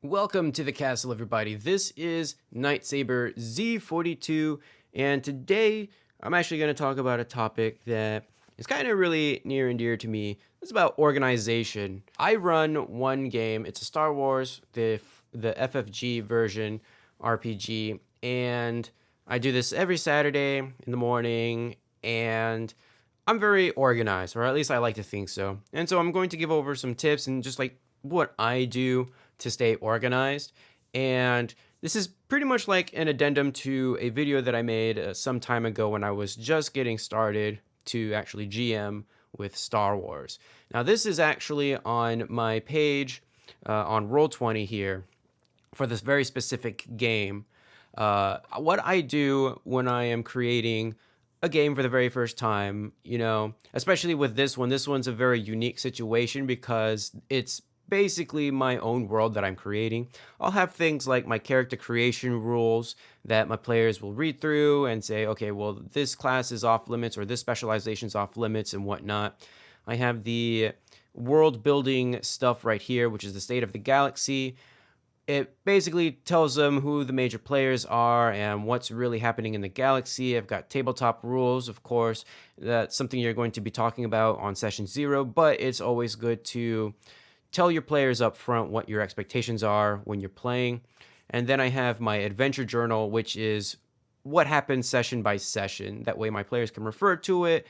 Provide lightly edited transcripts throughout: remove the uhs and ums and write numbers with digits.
Welcome to the castle, everybody. This is Nightsaber Z42, and today I'm actually going to talk about a topic that is kind of really near and dear to me. It's about organization. I run one game. It's a Star Wars, the FFG version RPG, and I do this every Saturday in the morning, and I'm very organized, or at least I like to think so. And so I'm going to give over some tips and just like what I do to stay organized. And this is pretty much like an addendum to a video that I made some time ago when I was just getting started to actually GM with Star Wars. Now, this is actually on my page on Roll20 here for this very specific game. What I do when I am creating a game for the very first time, especially with this one's a very unique situation because it's basically my own world that I'm creating. I'll have things like my character creation rules that my players will read through and say, okay, well, this class is off limits or this specialization is off limits and whatnot. I have the world building stuff right here, which is the state of the galaxy. It basically tells them who the major players are and what's really happening in the galaxy. I've got tabletop rules, of course. That's something you're going to be talking about on session 0, but it's always good to tell your players up front what your expectations are when you're playing. And then I have my adventure journal, which is what happens session by session. That way my players can refer to it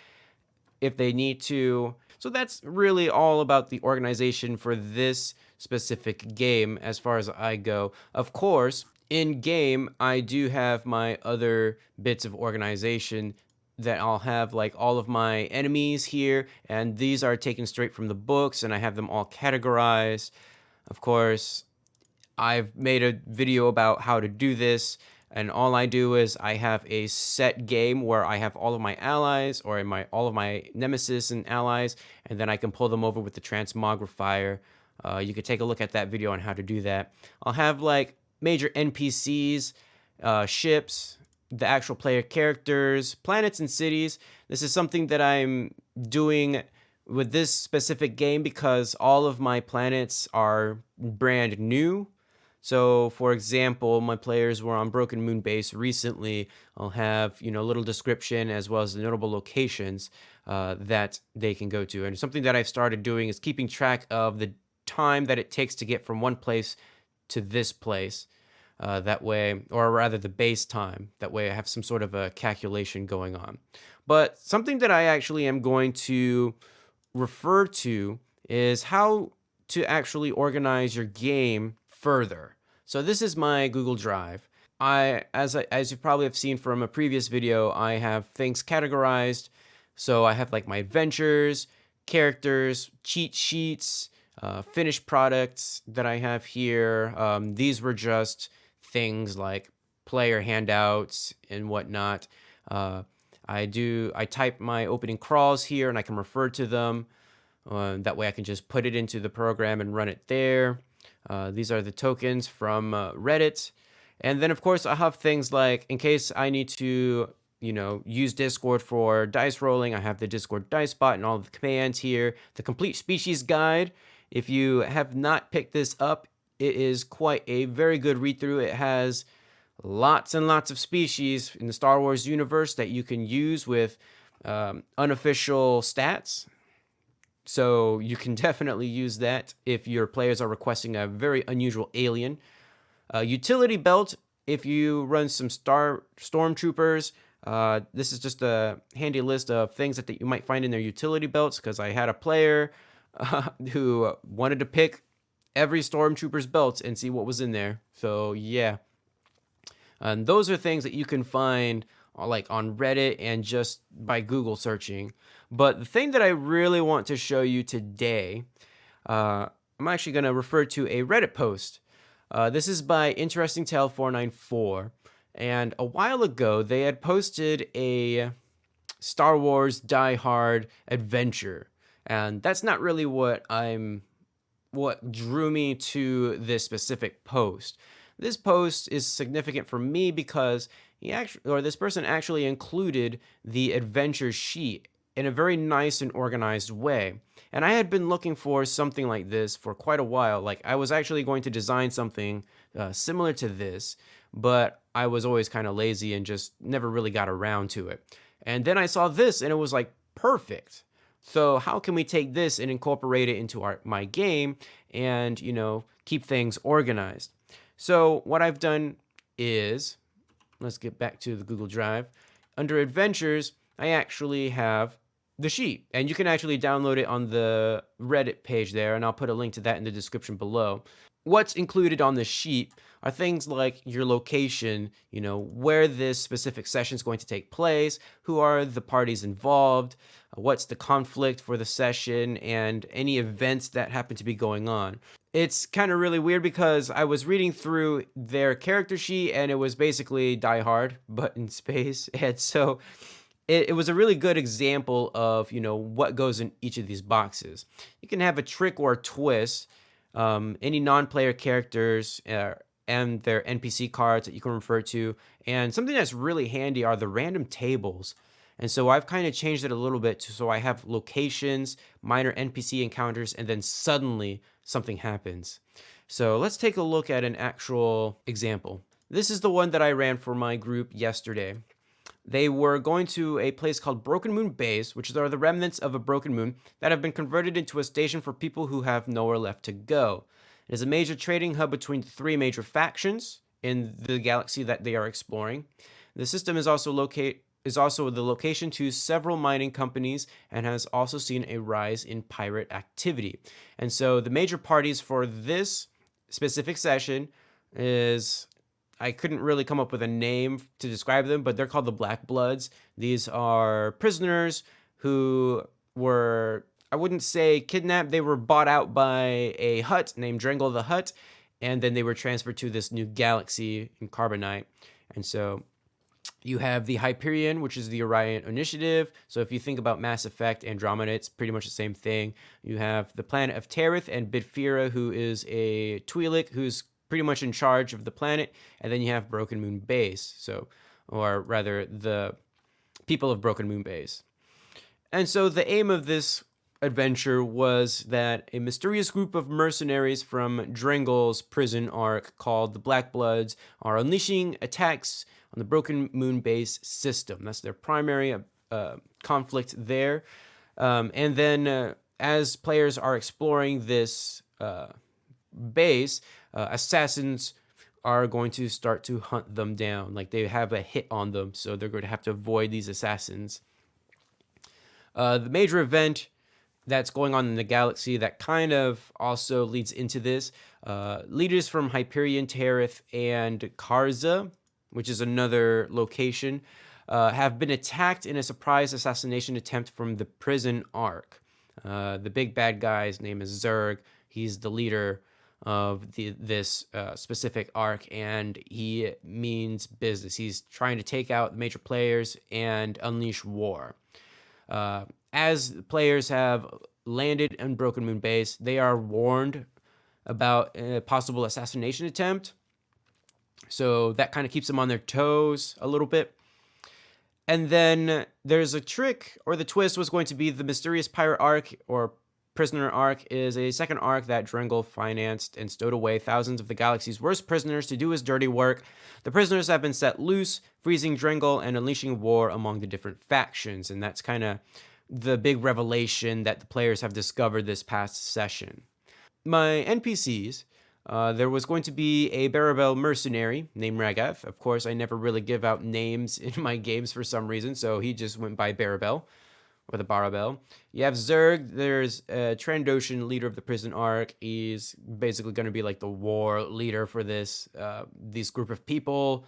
if they need to. So that's really all about the organization for this specific game as far as I go. Of course, in game, I do have my other bits of organization that I'll have like all of my enemies here, and these are taken straight from the books, and I have them all categorized. Of course, I've made a video about how to do this, and all I do is I have a set game where I have all of my allies or all of my nemesis and allies, and then I can pull them over with the transmogrifier. You could take a look at that video on how to do that. I'll have like major NPCs, ships, the actual player characters, planets, and cities. This is something that I'm doing with this specific game because all of my planets are brand new. So, for example, my players were on Broken Moon Base recently. I'll have, a little description as well as the notable locations that they can go to. And something that I've started doing is keeping track of the time that it takes to get from one place to this place. That way, or rather the base time. That way I have some sort of a calculation going on. But something that I actually am going to refer to is how to actually organize your game further. So this is my Google Drive. As you probably have seen from a previous video, I have things categorized. So I have like my adventures, characters, cheat sheets, finished products that I have here. These were just things like player handouts and whatnot. I type my opening crawls here and I can refer to them. That way I can just put it into the program and run it there. These are the tokens from Reddit. And then of course I have things like, in case I need to, use Discord for dice rolling, I have the Discord dice bot and all of the commands here. The complete species guide. If you have not picked this up, it is quite a very good read through. It has lots and lots of species in the Star Wars universe that you can use with unofficial stats. So you can definitely use that if your players are requesting a very unusual alien. Utility belt, if you run some stormtroopers, this is just a handy list of things that you might find in their utility belts, because I had a player who wanted to pick every stormtrooper's belt and see what was in there. So yeah, and those are things that you can find like on Reddit and just by Google searching. But the thing that I really want to show you today, I'm actually going to refer to a Reddit post. This is by Interesting Tale 494, and a while ago they had posted a Star Wars Die Hard adventure, and that's not really what drew me to this specific post. This post is significant for me because this person actually included the adventure sheet in a very nice and organized way. And I had been looking for something like this for quite a while. Like, I was actually going to design something similar to this, but I was always kind of lazy and just never really got around to it. And then I saw this and it was like perfect. So how can we take this and incorporate it into my game and, keep things organized? So what I've done is, let's get back to the Google Drive. Under Adventures, I actually have the sheet, and you can actually download it on the Reddit page there, and I'll put a link to that in the description below. What's included on the sheet are things like your location, where this specific session is going to take place, who are the parties involved, what's the conflict for the session, and any events that happen to be going on. It's kind of really weird because I was reading through their character sheet and it was basically Die Hard, but in space. And so it was a really good example of, what goes in each of these boxes. You can have a trick or a twist, any non-player characters and their NPC cards that you can refer to. And something that's really handy are the random tables. And so I've kind of changed it a little bit so I have locations, minor NPC encounters, and then suddenly something happens. So let's take a look at an actual example. This is the one that I ran for my group yesterday. They were going to a place called Broken Moon Base, which are the remnants of a broken moon that have been converted into a station for people who have nowhere left to go. It is a major trading hub between three major factions in the galaxy that they are exploring. The system is also the location to several mining companies and has also seen a rise in pirate activity. And so the major parties for this specific session is, I couldn't really come up with a name to describe them, but they're called the Black Bloods. These are prisoners who were, I wouldn't say kidnapped, they were bought out by a Hutt named Drengle the Hutt, and then they were transferred to this new galaxy in Carbonite. And so you have the Hyperion, which is the Orion Initiative. So if you think about Mass Effect, Andromeda, it's pretty much the same thing. You have the planet of Terith and Bidfira, who is a Twi'lek, who's pretty much in charge of the planet. And then you have Broken Moon Base, or rather the people of Broken Moon Base. And so the aim of this adventure was that a mysterious group of mercenaries from Drengle's prison arc called the Black Bloods are unleashing attacks on the Broken Moon Base system. That's their primary conflict there. And then as players are exploring this base, assassins are going to start to hunt them down. Like, they have a hit on them, so they're going to have to avoid these assassins. The major event that's going on in the galaxy that kind of also leads into this, leaders from Hyperion, Terith, and Karza, which is another location, have been attacked in a surprise assassination attempt from the prison arc. The big bad guy's name is Zerg. He's the leader of this specific arc, and he means business. He's trying to take out the major players and unleash war. As players have landed in Broken Moon Base, they are warned about a possible assassination attempt. So that kind of keeps them on their toes a little bit. And then there's a trick, or the twist was going to be the Mysterious Pirate arc, or Prisoner arc, is a second arc that Drengle financed and stowed away thousands of the galaxy's worst prisoners to do his dirty work. The prisoners have been set loose, freezing Drengle and unleashing war among the different factions. And that's kind of the big revelation that the players have discovered this past session. My NPCs, there was going to be a Barabel mercenary named Ragath. Of course, I never really give out names in my games for some reason, so he just went by Barabel, or the Barabel. You have Zerg. There's a Trandoshan, leader of the prison arc. He's basically going to be like the war leader for this group of people.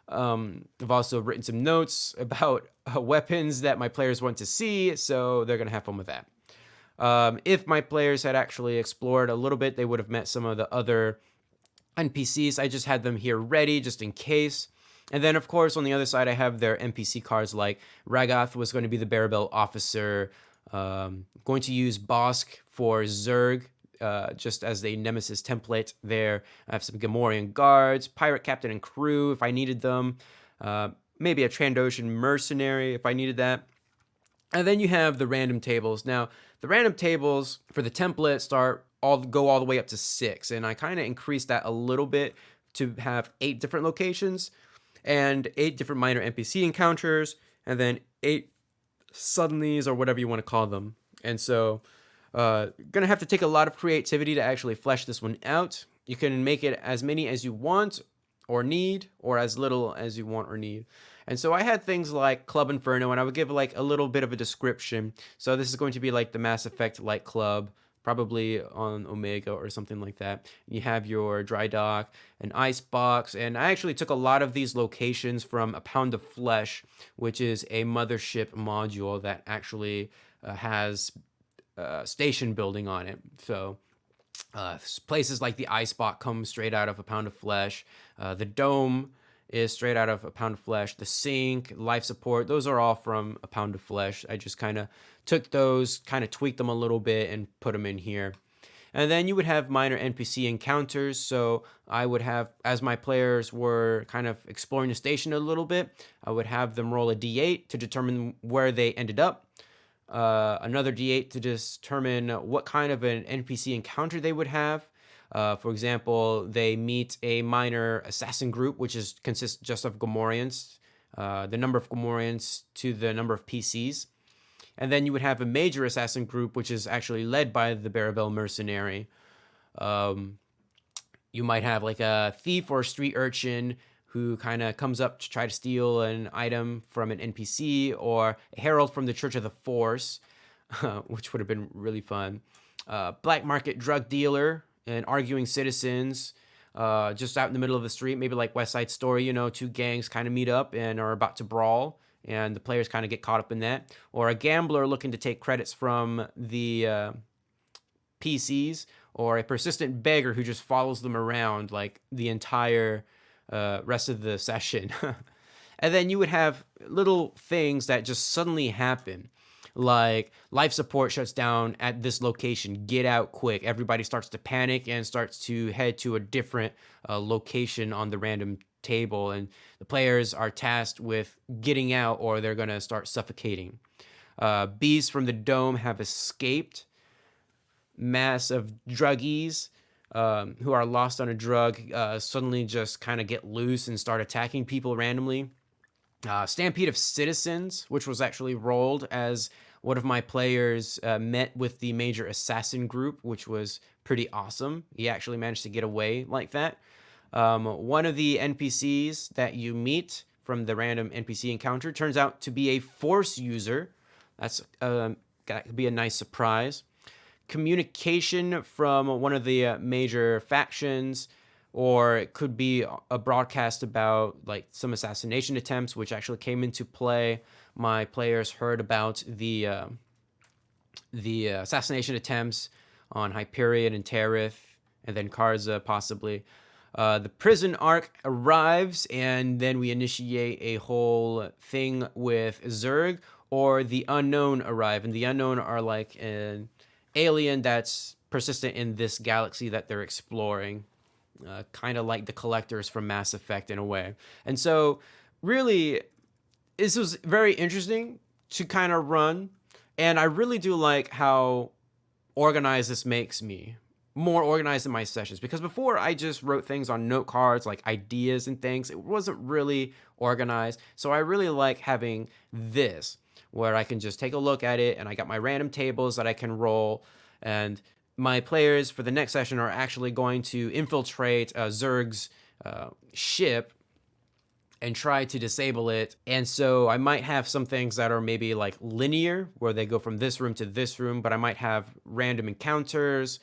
I've also written some notes about weapons that my players want to see, so they're going to have fun with that. If my players had actually explored a little bit, they would have met some of the other NPCs. I just had them here ready just in case. And then, of course, on the other side, I have their NPC cards, like Ragath was going to be the Barabel officer, going to use Bosk for Zerg, just as a Nemesis template there. I have some Gamorrean guards, pirate captain and crew if I needed them, maybe a Trandoshan mercenary if I needed that. And then you have the random tables. Now, the random tables for the template go all the way up to 6, and I kind of increased that a little bit to have 8 different locations and 8 different minor NPC encounters, and then 8 suddenlies or whatever you want to call them. And so, gonna have to take a lot of creativity to actually flesh this one out. You can make it as many as you want or need, or as little as you want or need. And so I had things like Club Inferno, and I would give like a little bit of a description. So this is going to be like the Mass Effect like club, probably on Omega or something like that. You have your dry dock, an ice box, and I actually took a lot of these locations from A Pound of Flesh, which is a mothership module that actually has station building on it. So places like the ice box come straight out of A Pound of Flesh. The dome is straight out of A Pound of Flesh. The sink, life support, those are all from A Pound of Flesh. I just kind of took those, kind of tweaked them a little bit and put them in here. And then you would have minor NPC encounters. So I would have, as my players were kind of exploring the station a little bit, I would have them roll a d8 to determine where they ended up. Another d8 to determine what kind of an NPC encounter they would have. For example, they meet a minor assassin group, which consists just of Gamorreans, the number of Gamorreans to the number of PCs. And then you would have a major assassin group, which is actually led by the Barabel mercenary. You might have like a thief or a street urchin who kind of comes up to try to steal an item from an NPC, or a herald from the Church of the Force, which would have been really fun. Black market drug dealer and arguing citizens, just out in the middle of the street, maybe like West Side Story, you know, 2 gangs kind of meet up and are about to brawl, and the players kind of get caught up in that. Or a gambler looking to take credits from the PCs, or a persistent beggar who just follows them around like the entire rest of the session. And then you would have little things that just suddenly happen, like life support shuts down at this location, get out quick. Everybody starts to panic and starts to head to a different location on the random table, and the players are tasked with getting out or they're going to start suffocating. Beasts from the dome have escaped. Mass of druggies who are lost on a drug suddenly just kind of get loose and start attacking people randomly. Stampede of Citizens, which was actually rolled as one of my players met with the major assassin group, which was pretty awesome. He actually managed to get away like that. One of the NPCs that you meet from the random NPC encounter turns out to be a Force user. That could be a nice surprise. Communication from one of the major factions, or it could be a broadcast about like some assassination attempts, which actually came into play. My players heard about the assassination attempts on Hyperion and Tarith, and then Karza possibly. The prison arc arrives, and then we initiate a whole thing with Zerg, or the Unknown arrive, and the Unknown are like an alien that's persistent in this galaxy that they're exploring, kind of like the Collectors from Mass Effect in a way. And so really, this was very interesting to kind of run, and I really do like how organized this makes me, more organized in my sessions, because before I just wrote things on note cards, like ideas and things. It wasn't really organized. So I really like having this, where I can just take a look at it, and I got my random tables that I can roll, and my players for the next session are actually going to infiltrate Zerg's ship and try to disable it. And so I might have some things that are maybe like linear, where they go from this room to this room, but I might have random encounters,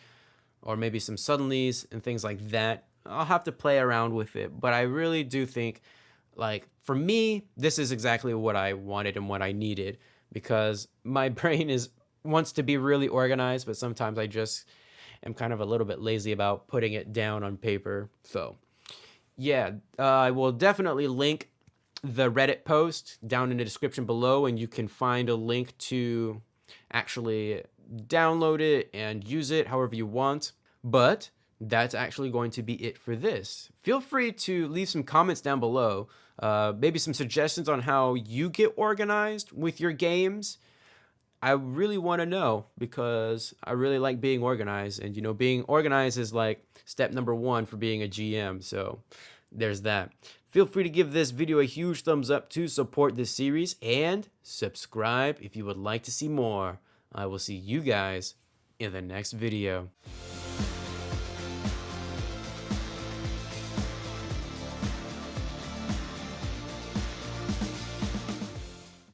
or maybe some suddenlies and things like that. I'll have to play around with it, but I really do think, like, for me, this is exactly what I wanted and what I needed, because my brain wants to be really organized, but sometimes I just am kind of a little bit lazy about putting it down on paper. So yeah, I will definitely link the Reddit post down in the description below, and you can find a link to actually download it and use it however you want. But that's actually going to be it for this. Feel free to leave some comments down below, maybe some suggestions on how you get organized with your games. I really want to know because I really like being organized, and being organized is like step number one for being a GM. So there's that. Feel free to give this video a huge thumbs up to support this series and subscribe if you would like to see more. I will see you guys in the next video.